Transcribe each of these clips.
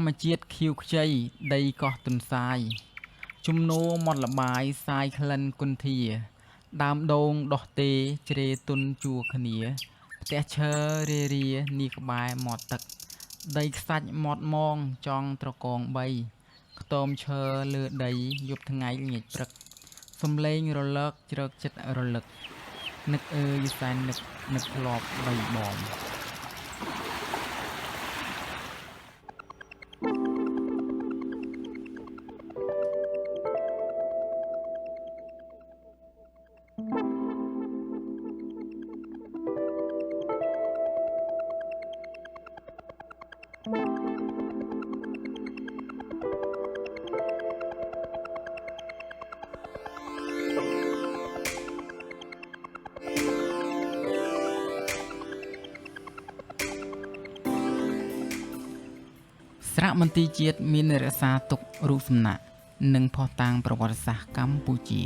មជាតិខៀវខ្ចីដីកោះទុនសាយជំនោរមាត់លបាយសាយក្លិនគុន្ធាដើមដូងដោះទេជ្រេទុនជួរគ្នាផ្ទះឈើរារានីក្បែរមាត់ទឹកដីខ្សាច់មាត់មងចង់ត្រកងបីខ្ទមឈើលើដីយប់ថ្ងៃល្ងាចព្រឹកសំឡេងរលកជ្រកចិត្តរលឹកនឹកអើយសែននឹកធ្លាប់បីបង ស្រៈមន្ទីរជាតិមានរក្សាទុករូបសំណាកនិងភស្តុតាងប្រវត្តិសាស្ត្រកម្ពុជា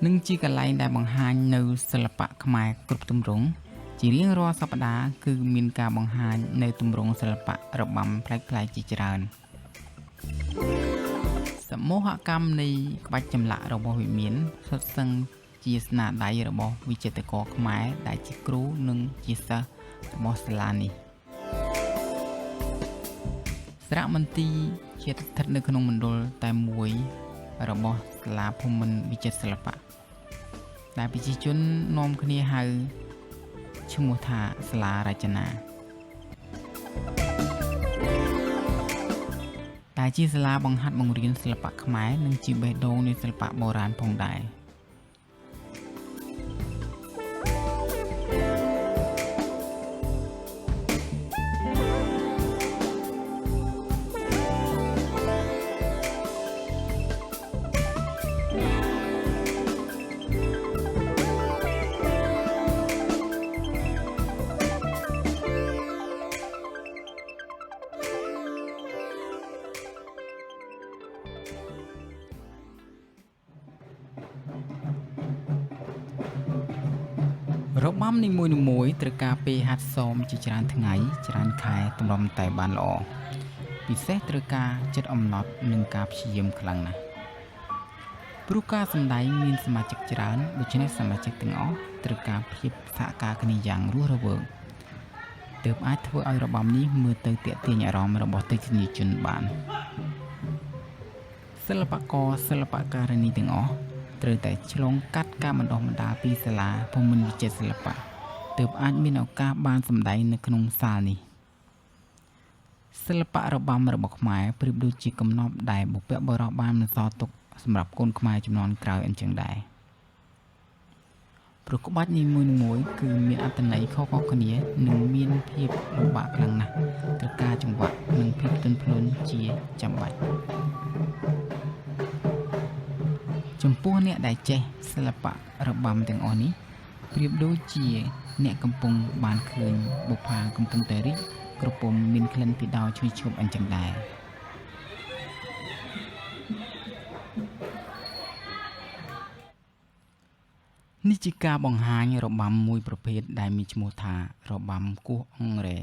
និងជាកន្លែងដែលបង្ហាញនៅសិល្បៈខ្មែរគ្រប់ទម្រង់ជារៀងរាល់សប្តាហ៍គឺមានការបង្ហាញនៅទម្រង់សិល្បៈរបាំប្លែកៗជាច្រើនសមូហកម្មនៃក្បាច់ចម្លាក់របស់វិមានសុទ្ធសឹងជាស្នាដៃរបស់វិចិត្រករខ្មែរដែលជាគ្រូនិងជាសិស្សរបស់សាលានេះ ស្រៈមន្ទីរជាតិស្ថិតនៅក្នុងមណ្ឌលតែមួយរបស់សាលាភូមិន្ទវិចិត្រសិល្បៈដែលប្រជាជននាំគ្នាហៅឈ្មោះថាសាលារចនាដែលជាសាលាបង្ហាត់បង្រៀនសិល្បៈខ្មែរនិងជាបេះដូងនៃសិល្បៈបុរាណផងដែរ របាំនីមួយៗត្រូវការពេលហាត់សមជាច្រើនថ្ងៃច្រើនខែទម្រាំតែបានល្អពិសេសត្រូវការចិត្តអំណត់និងការព្យាយាមខ្លាំងណាស់ព្រោះការសម្ដែងមានសមាជិកច្រើនដូច្នេះសមាជិកទាំងអស់ត្រូវការភាពសហការគ្នាយ៉ាងរស់រវើកទើបអាចធ្វើឲ្យរបាំនេះមើលទៅទាក់ទាញអារម្មណ៍របស់ទស្សនិកជនបានសិល្បករសិល្បការិនីទាំងអស់ ត្រូវតែឆ្លងកាត់ការបណ្ដុះបណ្ដាលពីសាលាភូមិន្ទវិចិត្រសិល្បៈទើបអាចមានឱកាសបានសម្ដែងនៅក្នុងសាលនេះសិល្បៈរបាំរបស់ខ្មែរប្រៀបដូចជាកំណប់ដែលបុព្វបុរសបានបន្សល់ទុកសម្រាប់កូនខ្មែរជំនាន់ក្រោយអញ្ចឹងដែរព្រោះក្បាច់នីមួយៗគឺមានអត្ថន័យខុសៗគ្នានិងមានភាពលំបាកខ្លាំងណាស់ត្រូវការចង្វាក់និងភាពទន់ភ្លន់ជាចាំបាច់ ចំពោះអ្នកដែលចេះសិល្បៈរបាំទាំងអស់នេះប្រៀបដូចជាអ្នកកំពុងបានឃើញបុប្ផាកំពុងតែរីកក្រពុំមានក្លិនពីដោឈ្ងុយឈ្ងប់អញ្ចឹងដែរនេះជាការបង្ហាញរបាំមួយប្រភេទដែលមានឈ្មោះថារបាំគោះអង្រែ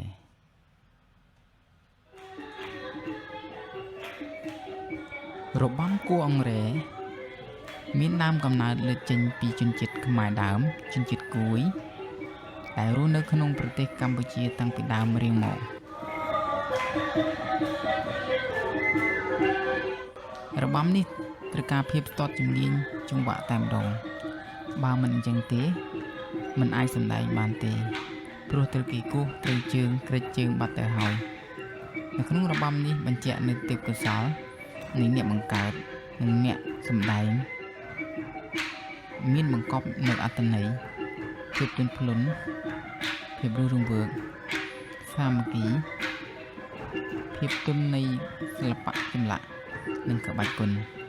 របាំគោះអង្រែ មានដើមកំណើតលើកចេញពីជនជាតិខ្មែរដើមជនជាតិគួយដែលរស់នៅក្នុងប្រទេសកម្ពុជាតាំងពីដើមរៀងមក របាំនេះត្រូវការភាពស្ទាត់ជំនាញចង្វាក់តែម្ដងបើមិនអញ្ចឹងទេមិនអាចសម្ដែងបានទេព្រោះត្រូវគេគោះត្រូវជើងក្រិចជើងបាត់ទៅហើយនៅក្នុងរបាំនេះបញ្ជាក់នូវទេពកោសល្យនៃអ្នកបង្កើតនិងអ្នកសម្ដែង មានបង្កប់នៅអត្ថន័យភាពទន់ភ្លន់ភាពរស់រវើកសាមគ្គីភាពទន់នៃសិល្បៈចម្លាក់និងក្បាច់គុន រ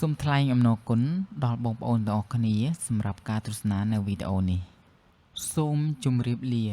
សូមថ្លែងអំណរគុណដល់បងប្អូនទាំងអស់គ្នាសម្រាប់ការទស្សនានៅវីដេអូនេះសូមជម្រាបលា